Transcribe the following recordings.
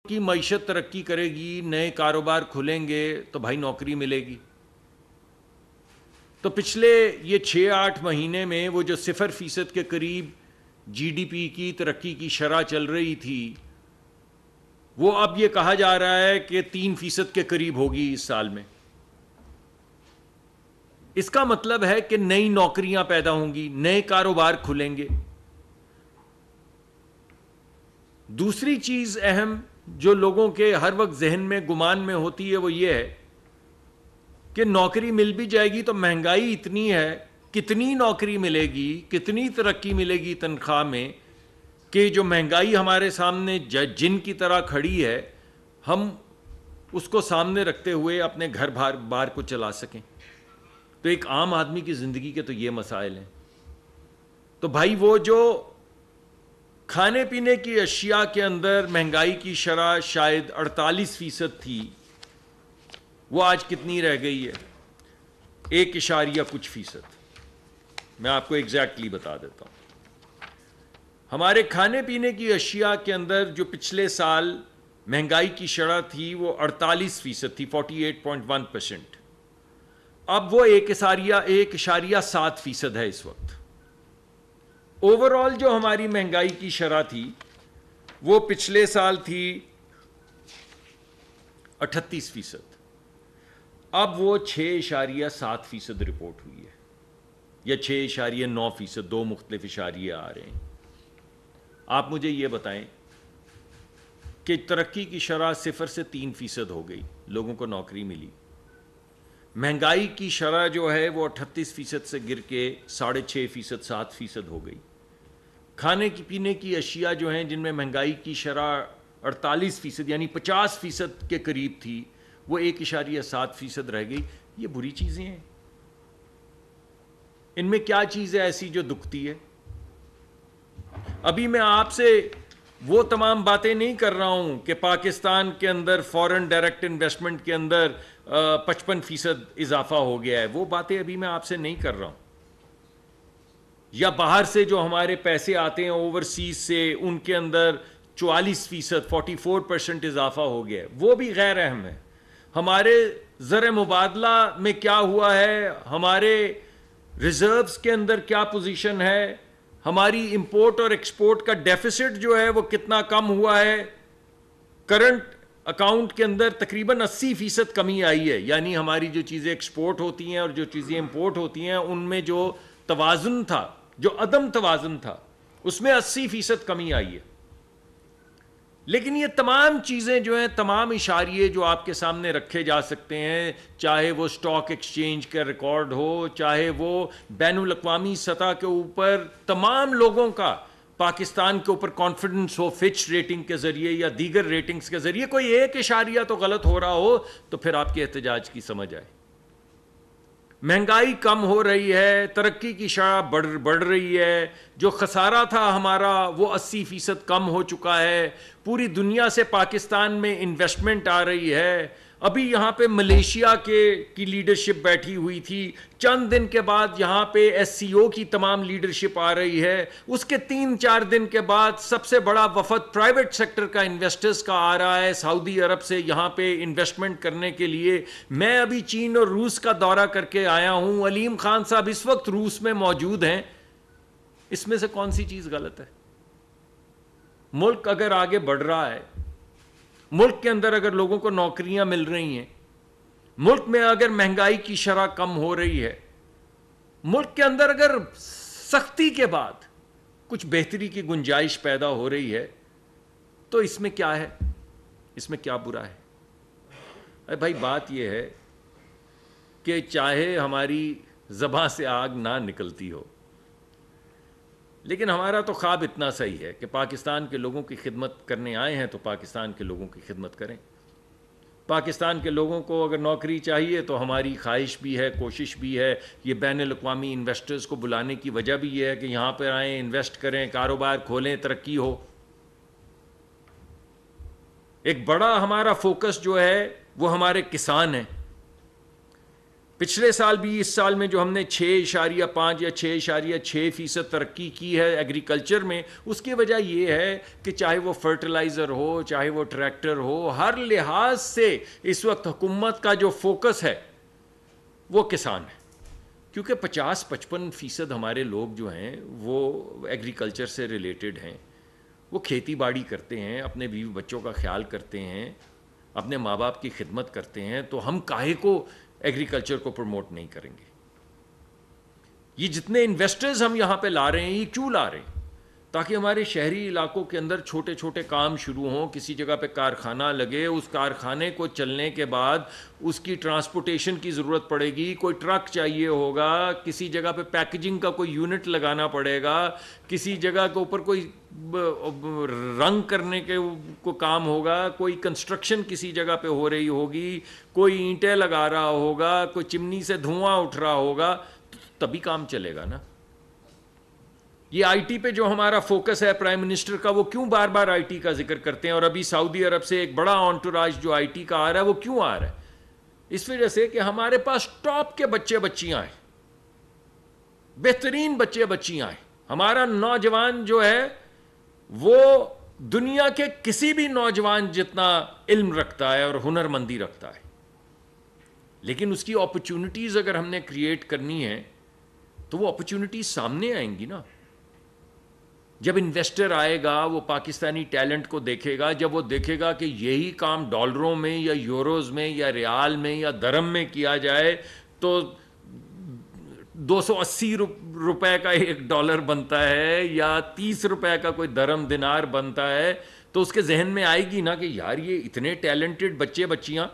کی معیشت ترقی کرے گی، نئے کاروبار کھلیں گے تو بھائی نوکری ملے گی. تو پچھلے یہ 6-8 مہینے میں وہ جو 0% کے قریب جی ڈی پی کی ترقی کی شرح چل رہی تھی، وہ اب یہ کہا جا رہا ہے کہ 3% کے قریب ہوگی اس سال میں. اس کا مطلب ہے کہ نئی نوکریاں پیدا ہوں گی، نئے کاروبار کھلیں گے. دوسری چیز اہم جو لوگوں کے ہر وقت ذہن میں گمان میں ہوتی ہے وہ یہ ہے کہ نوکری مل بھی جائے گی تو مہنگائی اتنی ہے، کتنی نوکری ملے گی، کتنی ترقی ملے گی تنخواہ میں، کہ جو مہنگائی ہمارے سامنے جن کی طرح کھڑی ہے ہم اس کو سامنے رکھتے ہوئے اپنے گھر بار کو چلا سکیں. تو ایک عام آدمی کی زندگی کے تو یہ مسائل ہیں. تو بھائی وہ جو کھانے پینے کی اشیاء کے اندر مہنگائی کی شرح شاید 48% تھی، وہ آج کتنی رہ گئی ہے؟ 1.کچھ%. میں آپ کو ایگزیکٹلی بتا دیتا ہوں. ہمارے کھانے پینے کی اشیاء کے اندر جو پچھلے سال مہنگائی کی شرح تھی وہ 48% تھی، 48.1%. اب وہ 1.7% ہے اس وقت. اوور آل جو ہماری مہنگائی کی شرح تھی وہ پچھلے سال تھی 38%. اب وہ 6.7% رپورٹ ہوئی ہے، یا 6.9%، دو مختلف اشاریے آ رہے ہیں. آپ مجھے یہ بتائیں کہ ترقی کی شرح 0 سے 3% ہو گئی، لوگوں کو نوکری ملی. مہنگائی کی شرح جو ہے وہ 38% سے گر کے 6.5%، 7% ہو گئی. کھانے کی پینے کی اشیاء جو ہیں جن میں مہنگائی کی شرح 48% یعنی 50% کے قریب تھی، وہ 1.7% رہ گئی. یہ بری چیزیں ہیں. ان میں کیا چیز ہے ایسی جو دکھتی ہے؟ ابھی میں آپ سے وہ تمام باتیں نہیں کر رہا ہوں کہ پاکستان کے اندر فورن ڈائریکٹ انویسٹمنٹ کے اندر 55% اضافہ ہو گیا ہے، وہ باتیں ابھی میں آپ سے نہیں کر رہا ہوں. یا باہر سے جو ہمارے پیسے آتے ہیں اوورسیز سے، ان کے اندر 44%، 44% اضافہ ہو گیا ہے، وہ بھی غیر اہم ہے. ہمارے زر مبادلہ میں کیا ہوا ہے، ہمارے ریزروز کے اندر کیا پوزیشن ہے، ہماری امپورٹ اور ایکسپورٹ کا ڈیفیسٹ جو ہے وہ کتنا کم ہوا ہے. کرنٹ اکاؤنٹ کے اندر تقریباً 80% کمی آئی ہے. یعنی ہماری جو چیزیں ایکسپورٹ ہوتی ہیں اور جو چیزیں امپورٹ ہوتی ہیں ان میں جو توازن تھا، جو عدم توازن تھا، اس میں 80% کمی آئی ہے. لیکن یہ تمام چیزیں جو ہیں، تمام اشاریے جو آپ کے سامنے رکھے جا سکتے ہیں، چاہے وہ سٹاک ایکسچینج کا ریکارڈ ہو، چاہے وہ بین الاقوامی سطح کے اوپر تمام لوگوں کا پاکستان کے اوپر کانفیڈنس ہو، فچ ریٹنگ کے ذریعے یا دیگر ریٹنگز کے ذریعے، کوئی ایک اشاریہ تو غلط ہو رہا ہو تو پھر آپ کے احتجاج کی سمجھ آئے. مہنگائی کم ہو رہی ہے، ترقی کی شرح بڑھ رہی ہے، جو خسارہ تھا ہمارا وہ 80% کم ہو چکا ہے. پوری دنیا سے پاکستان میں انویسٹمنٹ آ رہی ہے. ابھی یہاں پہ ملیشیا کی لیڈرشپ بیٹھی ہوئی تھی، چند دن کے بعد یہاں پہ ایس سی او کی تمام لیڈرشپ آ رہی ہے. اس کے 3-4 دن کے بعد سب سے بڑا وفد پرائیویٹ سیکٹر کا، انویسٹرز کا آ رہا ہے سعودی عرب سے یہاں پہ انویسٹمنٹ کرنے کے لیے. میں ابھی چین اور روس کا دورہ کر کے آیا ہوں. علیم خان صاحب اس وقت روس میں موجود ہیں. اس میں سے کون سی چیز غلط ہے؟ ملک اگر آگے بڑھ رہا ہے، ملک کے اندر اگر لوگوں کو نوکریاں مل رہی ہیں، ملک میں اگر مہنگائی کی شرح کم ہو رہی ہے، ملک کے اندر اگر سختی کے بعد کچھ بہتری کی گنجائش پیدا ہو رہی ہے، تو اس میں کیا ہے؟ اس میں کیا برا ہے؟ ارے بھائی بات یہ ہے کہ چاہے ہماری زباں سے آگ نہ نکلتی ہو، لیکن ہمارا تو خواب اتنا صحیح ہے کہ پاکستان کے لوگوں کی خدمت کرنے آئے ہیں تو پاکستان کے لوگوں کی خدمت کریں. پاکستان کے لوگوں کو اگر نوکری چاہیے تو ہماری خواہش بھی ہے، کوشش بھی ہے. یہ بین الاقوامی انویسٹرز کو بلانے کی وجہ بھی یہ ہے کہ یہاں پر آئیں، انویسٹ کریں، کاروبار کھولیں، ترقی ہو. ایک بڑا ہمارا فوکس جو ہے وہ ہمارے کسان ہیں. پچھلے سال بھی اس سال میں جو ہم نے 6.5 یا 6.6% ترقی کی ہے ایگریکلچر میں، اس کی وجہ یہ ہے کہ چاہے وہ فرٹیلائزر ہو، چاہے وہ ٹریکٹر ہو، ہر لحاظ سے اس وقت حکومت کا جو فوکس ہے وہ کسان ہے، کیونکہ 50-55% ہمارے لوگ جو ہیں وہ ایگریکلچر سے ریلیٹڈ ہیں، وہ کھیتی باڑی کرتے ہیں، اپنے بیوی بچوں کا خیال کرتے ہیں، اپنے ماں باپ کی خدمت کرتے ہیں، تو ہم کاہے کو ایگریکلچر کو پروموٹ نہیں کریں گے؟ یہ جتنے انویسٹرز ہم یہاں پہ لا رہے ہیں، یہ کیوں لا رہے ہیں؟ تاکہ ہمارے شہری علاقوں کے اندر چھوٹے چھوٹے کام شروع ہوں، کسی جگہ پہ کارخانہ لگے، اس کارخانے کو چلنے کے بعد اس کی ٹرانسپورٹیشن کی ضرورت پڑے گی، کوئی ٹرک چاہیے ہوگا، کسی جگہ پہ پیکیجنگ کا کوئی یونٹ لگانا پڑے گا، کسی جگہ کے اوپر کوئی رنگ کرنے کے کو کام ہوگا، کوئی کنسٹرکشن کسی جگہ پہ ہو رہی ہوگی، کوئی اینٹیں لگا رہا ہوگا، کوئی چمنی سے دھواں اٹھ رہا ہوگا، تبھی کام چلے گا نا۔ یہ آئی ٹی پہ جو ہمارا فوکس ہے پرائم منسٹر کا، وہ کیوں بار بار آئی ٹی کا ذکر کرتے ہیں؟ اور ابھی سعودی عرب سے ایک بڑا انٹوراج جو آئی ٹی کا آ رہا ہے، وہ کیوں آ رہا ہے؟ اس وجہ سے کہ ہمارے پاس ٹاپ کے بچے بچیاں ہیں، بہترین بچے بچیاں ہیں۔ ہمارا نوجوان جو ہے وہ دنیا کے کسی بھی نوجوان جتنا علم رکھتا ہے اور ہنر مندی رکھتا ہے، لیکن اس کی اپرچونٹیز اگر ہم نے کریٹ کرنی ہے تو وہ اپرچونٹیز سامنے آئیں گی نا۔ جب انویسٹر آئے گا، وہ پاکستانی ٹیلنٹ کو دیکھے گا، جب وہ دیکھے گا کہ یہی کام ڈالروں میں یا یوروز میں یا ریال میں یا درہم میں کیا جائے تو 280 روپے کا ایک ڈالر بنتا ہے یا 30 روپے کا کوئی درہم دینار بنتا ہے، تو اس کے ذہن میں آئے گی نا کہ یار یہ اتنے ٹیلنٹڈ بچے بچیاں،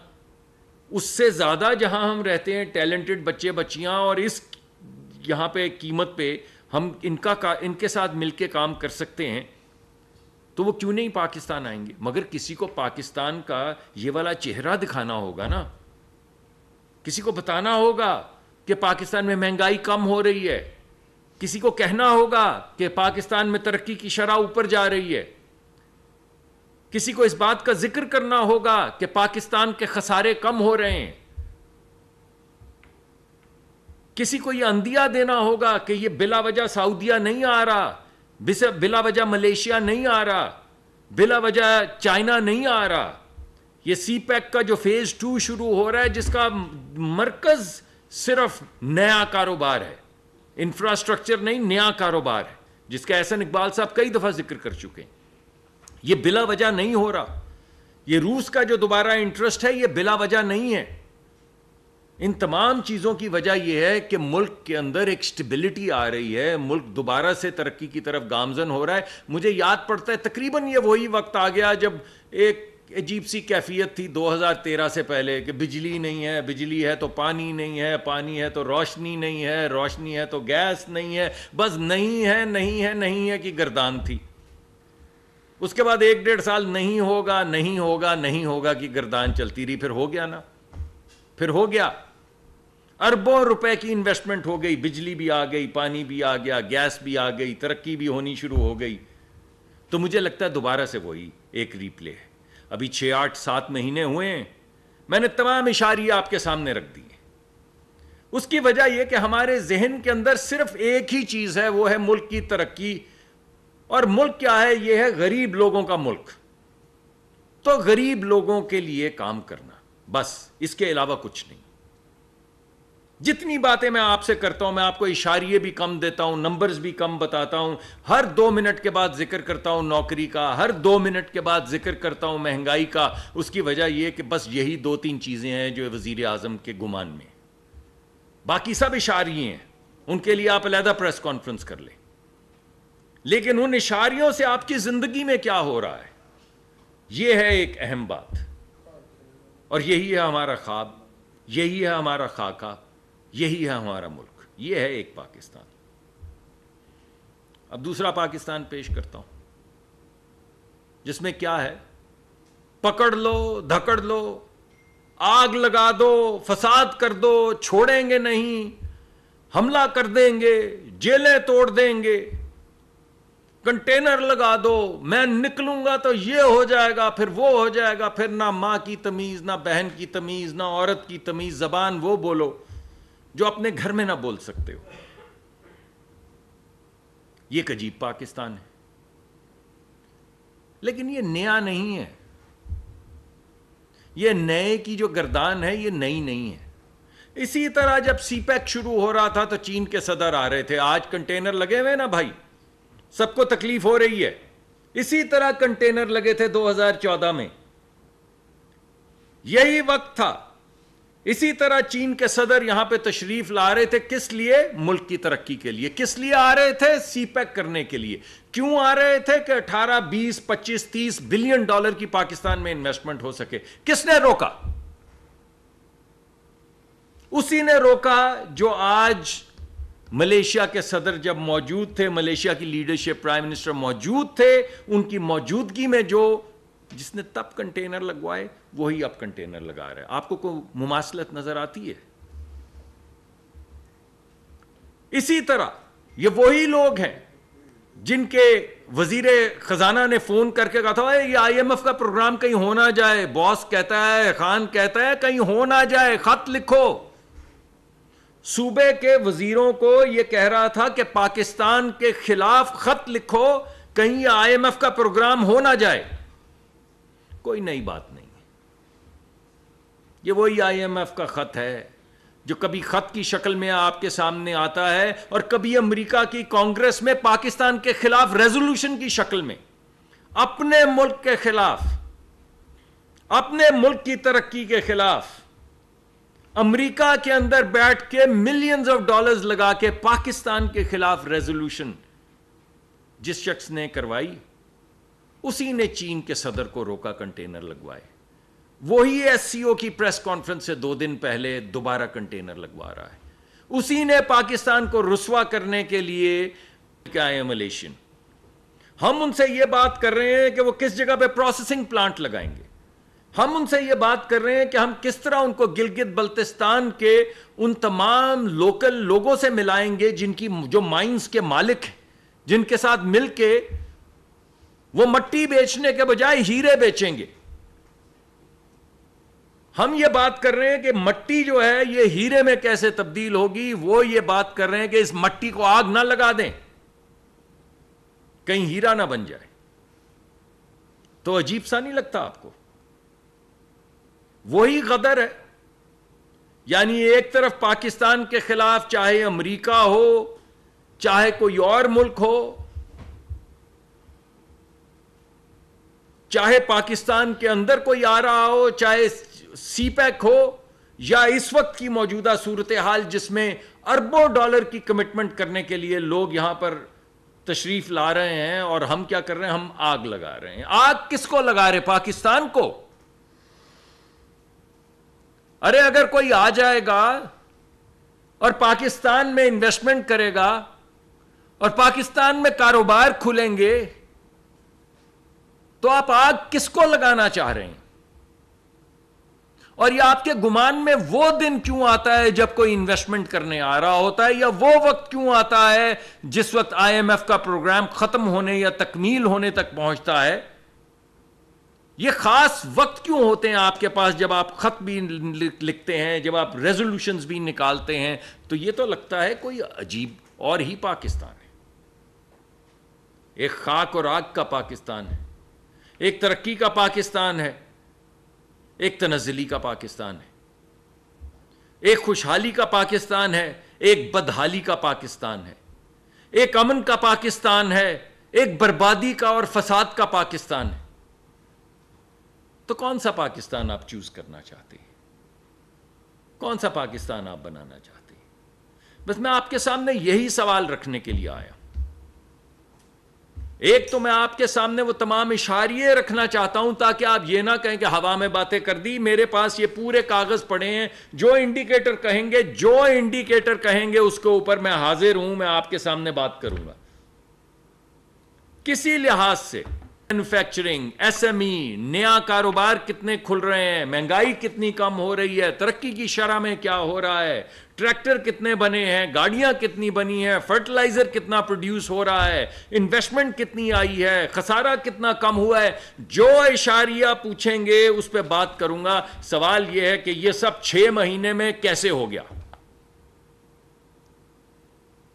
اس سے زیادہ جہاں ہم رہتے ہیں ٹیلنٹڈ بچے بچیاں، اور اس یہاں پہ قیمت پہ ہم ان کے ساتھ مل کے کام کر سکتے ہیں، تو وہ کیوں نہیں پاکستان آئیں گے؟ مگر کسی کو پاکستان کا یہ والا چہرہ دکھانا ہوگا نا، کسی کو بتانا ہوگا کہ پاکستان میں مہنگائی کم ہو رہی ہے، کسی کو کہنا ہوگا کہ پاکستان میں ترقی کی شرح اوپر جا رہی ہے، کسی کو اس بات کا ذکر کرنا ہوگا کہ پاکستان کے خسارے کم ہو رہے ہیں، کسی کو یہ اندیہ دینا ہوگا کہ یہ بلا وجہ سعودیہ نہیں آ رہا، بلا وجہ ملیشیا نہیں آ رہا، بلا وجہ چائنا نہیں آ رہا۔ یہ سی پیک کا جو فیز 2 شروع ہو رہا ہے، جس کا مرکز صرف نیا کاروبار ہے، انفراسٹرکچر نہیں، نیا کاروبار ہے، جس کا احسن اقبال صاحب کئی دفعہ ذکر کر چکے ہیں، یہ بلا وجہ نہیں ہو رہا۔ یہ روس کا جو دوبارہ انٹرسٹ ہے، یہ بلا وجہ نہیں ہے۔ ان تمام چیزوں کی وجہ یہ ہے کہ ملک کے اندر ایک سٹیبلٹی آ رہی ہے، ملک دوبارہ سے ترقی کی طرف گامزن ہو رہا ہے۔ مجھے یاد پڑتا ہے تقریباً یہ وہی وقت آ گیا جب ایک عجیب سی کیفیت تھی 2013 سے پہلے کہ بجلی نہیں ہے، بجلی ہے تو پانی نہیں ہے، پانی ہے تو روشنی نہیں ہے، روشنی ہے تو گیس نہیں ہے، بس نہیں ہے نہیں ہے نہیں ہے کی گردان تھی۔ اس کے بعد 1-1.5 سال نہیں ہوگا نہیں ہوگا نہیں ہوگا کی گردان چلتی رہی، پھر ہو گیا نا، پھر ہو گیا، اربوں روپے کی انویسٹمنٹ ہو گئی، بجلی بھی آ گئی، پانی بھی آ گیا، گیس بھی آ گئی، ترقی بھی ہونی شروع ہو گئی۔ تو مجھے لگتا ہے دوبارہ سے وہی ایک ریپلے ہے۔ ابھی 6-8-7 مہینے ہوئے ہیں، میں نے تمام اشاریہ آپ کے سامنے رکھ دی ہیں۔ اس کی وجہ یہ کہ ہمارے ذہن کے اندر صرف ایک ہی چیز ہے، وہ ہے ملک کی ترقی۔ اور ملک کیا ہے؟ یہ ہے غریب لوگوں کا ملک۔ تو غریب لوگوں کے لیے کام کرنا، بس، اس کے علاوہ کچھ نہیں۔ جتنی باتیں میں آپ سے کرتا ہوں، میں آپ کو اشاریے بھی کم دیتا ہوں، نمبرز بھی کم بتاتا ہوں، ہر 2 منٹ کے بعد ذکر کرتا ہوں نوکری کا، ہر 2 منٹ کے بعد ذکر کرتا ہوں مہنگائی کا۔ اس کی وجہ یہ کہ بس یہی 2-3 چیزیں ہیں جو وزیر اعظم کے گمان میں، باقی سب اشاریے ہیں، ان کے لیے آپ علیحدہ پریس کانفرنس کر لیں۔ لیکن ان اشاریوں سے آپ کی زندگی میں کیا ہو رہا ہے، یہ ہے ایک اہم بات، اور یہی ہے ہمارا خواب، یہی ہے ہمارا خاکہ، یہی ہے ہمارا ملک، یہ ہے ایک پاکستان۔ اب دوسرا پاکستان پیش کرتا ہوں، جس میں کیا ہے؟ پکڑ لو، دھکڑ لو، آگ لگا دو، فساد کر دو، چھوڑیں گے نہیں، حملہ کر دیں گے، جیلیں توڑ دیں گے، کنٹینر لگا دو، میں نکلوں گا تو یہ ہو جائے گا، پھر وہ ہو جائے گا، پھر نہ ماں کی تمیز، نہ بہن کی تمیز، نہ عورت کی تمیز، زبان وہ بولو۔ جو اپنے گھر میں نہ بول سکتے ہو. یہ ایک عجیب پاکستان ہے. لیکن یہ نیا نہیں ہے. یہ نئے کی جو گردان ہے یہ نئی نہیں ہے. اسی طرح جب سی پیک شروع ہو رہا تھا تو چین کے صدر آ رہے تھے. آج کنٹینر لگے ہوئے نا بھائی, سب کو تکلیف ہو رہی ہے. اسی طرح کنٹینر لگے تھے 2014 میں, یہی وقت تھا. اسی طرح چین کے صدر یہاں پہ تشریف لا رہے تھے. کس لیے؟ ملک کی ترقی کے لیے. کس لیے آ رہے تھے؟ سی پیک کرنے کے لیے. کیوں آ رہے تھے؟ کہ 18 20 25 30 بلین ڈالر کی پاکستان میں انویسٹمنٹ ہو سکے. کس نے روکا؟ اسی نے روکا جو آج ملیشیا کے صدر جب موجود تھے, ملیشیا کی لیڈرشپ, پرائم منسٹر موجود تھے, ان کی موجودگی میں جس نے تب کنٹینر لگوائے وہی اب کنٹینر لگا رہے. آپ کو کوئی مماثلت نظر آتی ہے؟ اسی طرح یہ وہی لوگ ہیں جن کے وزیر خزانہ نے فون کر کے کہا تھا یہ آئی ایم ایف کا پروگرام کہیں ہو نہ جائے. باس کہتا ہے, خان کہتا ہے کہیں ہو نہ جائے, خط لکھو. صوبے کے وزیروں کو یہ کہہ رہا تھا کہ پاکستان کے خلاف خط لکھو کہیں یہ آئی ایم ایف کا پروگرام ہو نہ جائے. کوئی نئی بات نہیں ہے. یہ وہی آئی ایم ایف کا خط ہے جو کبھی خط کی شکل میں آپ کے سامنے آتا ہے اور کبھی امریکہ کی کانگریس میں پاکستان کے خلاف ریزولوشن کی شکل میں, اپنے ملک کے خلاف, اپنے ملک کی ترقی کے خلاف امریکہ کے اندر بیٹھ کے ملینز آف ڈالرز لگا کے پاکستان کے خلاف ریزولوشن جس شخص نے کروائی اسی نے چین کے صدر کو روکا کنٹینر لگوائے. وہی ایس سی او کی پریس کانفرنس سے 2 دن پہلے دوبارہ کنٹینر لگوا رہا ہے. اسی نے پاکستان کو رسوا کرنے کے لیے کیا ہے ملیشین. ہم ان سے یہ بات کر رہے ہیں کہ وہ کس جگہ پہ پروسیسنگ پلانٹ لگائیں گے. ہم ان سے یہ بات کر رہے ہیں کہ ہم کس طرح ان کو گلگت بلتستان کے ان تمام لوکل لوگوں سے ملائیں گے جن کی جو مائنز کے مالک ہیں, جن کے ساتھ مل کے وہ مٹی بیچنے کے بجائے ہیرے بیچیں گے. ہم یہ بات کر رہے ہیں کہ مٹی جو ہے یہ ہیرے میں کیسے تبدیل ہوگی. وہ یہ بات کر رہے ہیں کہ اس مٹی کو آگ نہ لگا دیں کہیں ہیرا نہ بن جائے. تو عجیب سا نہیں لگتا آپ کو؟ وہی غدر ہے. یعنی ایک طرف پاکستان کے خلاف چاہے امریکہ ہو چاہے کوئی اور ملک ہو, چاہے پاکستان کے اندر کوئی آ رہا ہو, چاہے سی پیک ہو, یا اس وقت کی موجودہ صورتحال جس میں اربوں ڈالر کی کمٹمنٹ کرنے کے لیے لوگ یہاں پر تشریف لا رہے ہیں, اور ہم کیا کر رہے ہیں؟ ہم آگ لگا رہے ہیں. آگ کس کو لگا رہے؟ پاکستان کو. ارے اگر کوئی آ جائے گا اور پاکستان میں انویسٹمنٹ کرے گا اور پاکستان میں کاروبار کھلیں گے تو آپ آگ کس کو لگانا چاہ رہے ہیں؟ اور یہ آپ کے گمان میں وہ دن کیوں آتا ہے جب کوئی انویسٹمنٹ کرنے آ رہا ہوتا ہے, یا وہ وقت کیوں آتا ہے جس وقت آئی ایم ایف کا پروگرام ختم ہونے یا تکمیل ہونے تک پہنچتا ہے؟ یہ خاص وقت کیوں ہوتے ہیں آپ کے پاس جب آپ خط بھی لکھتے ہیں, جب آپ ریزولوشنز بھی نکالتے ہیں؟ تو یہ تو لگتا ہے کوئی عجیب اور ہی پاکستان ہے. ایک خاک اور آگ کا پاکستان ہے, ایک ترقی کا پاکستان ہے, ایک تنزلی کا پاکستان ہے, ایک خوشحالی کا پاکستان ہے, ایک بدحالی کا پاکستان ہے, ایک امن کا پاکستان ہے, ایک بربادی کا اور فساد کا پاکستان ہے. تو کون سا پاکستان آپ چوز کرنا چاہتے ہیں؟ کون سا پاکستان آپ بنانا چاہتے ہیں؟ بس میں آپ کے سامنے یہی سوال رکھنے کے لیے آیا. ایک تو میں آپ کے سامنے وہ تمام اشاریے رکھنا چاہتا ہوں تاکہ آپ یہ نہ کہیں کہ ہوا میں باتیں کر دی. میرے پاس یہ پورے کاغذ پڑے ہیں, جو انڈیکیٹر کہیں گے اس کے اوپر میں حاضر ہوں, میں آپ کے سامنے بات کروں گا. کسی لحاظ سے مینوفیکچرنگ, ایس ایم ای, نیا کاروبار کتنے کھل رہے ہیں, مہنگائی کتنی کم ہو رہی ہے, ترقی کی شرح میں کیا ہو رہا ہے, ٹریکٹر کتنے بنے ہیں, گاڑیاں کتنی بنی ہیں, فرٹیلائزر کتنا پروڈیوس ہو رہا ہے, انویسٹمنٹ کتنی آئی ہے, خسارہ کتنا کم ہوا ہے, جو اشاریہ پوچھیں گے اس پہ بات کروں گا. سوال یہ ہے کہ یہ سب 6 مہینے میں کیسے ہو گیا؟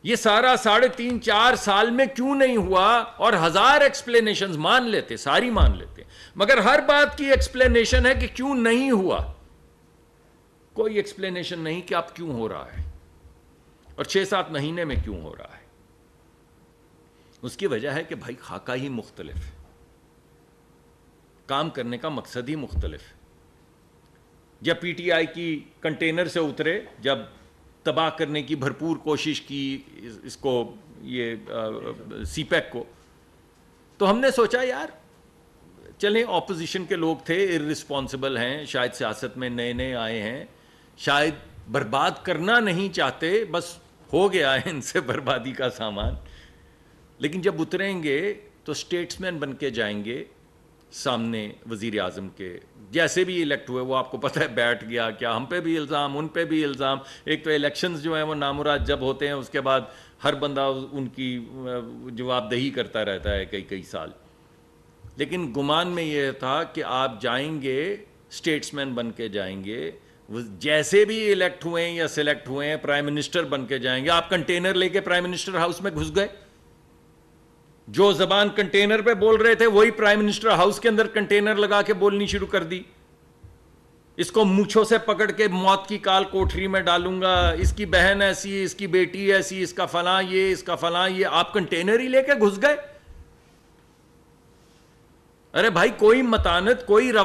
یہ سارا 3.5-4 سال میں کیوں نہیں ہوا؟ اور 1000 ایکسپلینیشنز مان لیتے، ساری مان لیتے، مگر ہر بات کی ایکسپلینیشن ہے کہ کیوں نہیں ہوا، کوئی ایکسپلینیشن نہیں کہ اب کیوں ہو رہا ہے، اور 6-7 مہینے میں کیوں ہو رہا ہے۔ اس کی وجہ ہے کہ بھائی خاکہ ہی مختلف ہے، کام کرنے کا مقصد ہی مختلف ہے۔ جب پی ٹی آئی کی کنٹینر سے اترے، جب تباہ کرنے کی بھرپور کوشش کی اس کو، یہ سی پیک کو، تو ہم نے سوچا یار چلیں، اپوزیشن کے لوگ تھے، ارسپانسبل ہیں، شاید سیاست میں نئے نئے آئے ہیں، شاید برباد کرنا نہیں چاہتے، بس ہو گیا ہے ان سے بربادی کا سامان، لیکن جب اتریں گے تو اسٹیٹس مین بن کے جائیں گے سامنے وزیر اعظم کے، جیسے بھی الیکٹ ہوئے، وہ آپ کو پتہ ہے بیٹھ گیا، کیا ہم پہ بھی الزام، ان پہ بھی الزام۔ ایک تو الیکشنز جو ہیں وہ نامراد جب ہوتے ہیں، اس کے بعد ہر بندہ ان کی جواب دہی کرتا رہتا ہے کئی سال، لیکن گمان میں یہ تھا کہ آپ جائیں گے اسٹیٹس مین بن کے جائیں گے، جیسے بھی الیکٹ ہوئے ہیں یا سلیکٹ ہوئے ہیں پرائم منسٹر بن کے جائیں گے۔ آپ کنٹینر لے کے پرائم منسٹر ہاؤس میں گھس گئے، جو زبان کنٹینر پہ بول رہے تھے وہی پرائم منسٹر ہاؤس کے اندر کنٹینر لگا کے بولنی شروع کر دی۔ اس کو مونچھوں سے پکڑ کے موت کی کال کوٹری میں ڈالوں گا، اس کی بہن ایسی، اس کی بیٹی ایسی، اس کا فلاں یہ، اس کا فلاں یہ، آپ کنٹینر ہی لے کے گھس گئے۔ ارے بھائی کوئی متانت، کوئی